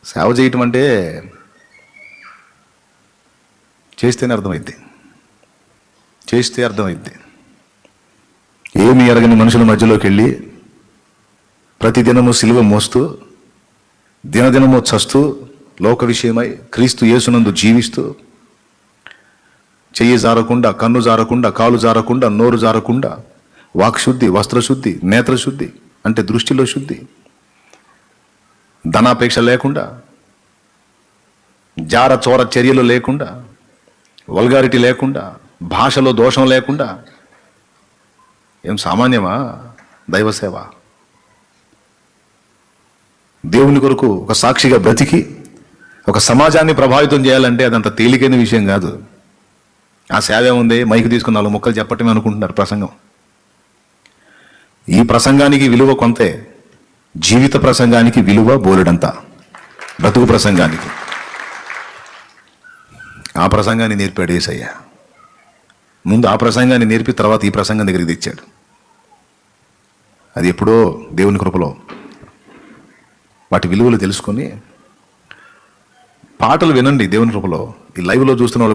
సేవ చేయటం అంటే చేస్తేనే అర్థమైద్ది, చేస్తే అర్థమైద్ది. ఏమి ఎరగని మనుషుల మధ్యలోకి వెళ్ళి ప్రతిదినము సిలువ మోస్తూ దినదినము చస్తూ లోక విషయమై క్రీస్తు యేసునందు జీవిస్తూ చెయ్యి జారకుండా, కన్ను జారకుండా, కాలు జారకుండా, నోరు జారకుండా, వాక్శుద్ధి, వస్త్రశుద్ధి, నేత్రశుద్ధి అంటే దృష్టిలో శుద్ధి, ధనాపేక్ష లేకుండా, జార చోర చర్యలు లేకుండా, వల్గారిటీ లేకుండా, భాషలో దోషం లేకుండా. ఏం సామాన్యమా దైవసేవ? దేవుని కొరకు ఒక సాక్షిగా బ్రతికి ఒక సమాజాన్ని ప్రభావితం చేయాలంటే అదంత తేలికైన విషయం కాదు. ఆ సేవ ఏముంది, మైకు తీసుకున్న 4 ముక్కలు చెప్పటమే అనుకుంటున్నారు ప్రసంగం. ఈ ప్రసంగానికి విలువ కొంతే, జీవిత ప్రసంగానికి విలువ బోలెడంతా, బ్రతుకు ప్రసంగానికి. ఆ ప్రసంగాన్ని నేర్పాడు యేసయ్య. ముందు ఆ ప్రసంగాన్ని నేర్పి తర్వాత ఈ ప్రసంగం దగ్గరికి తెచ్చాడు. అది ఎప్పుడో దేవుని కృపలో వాటి విలువలు తెలుసుకొని పాటలు వినండి. దేవుని కృపలో ఈ లైవ్లో చూస్తున్న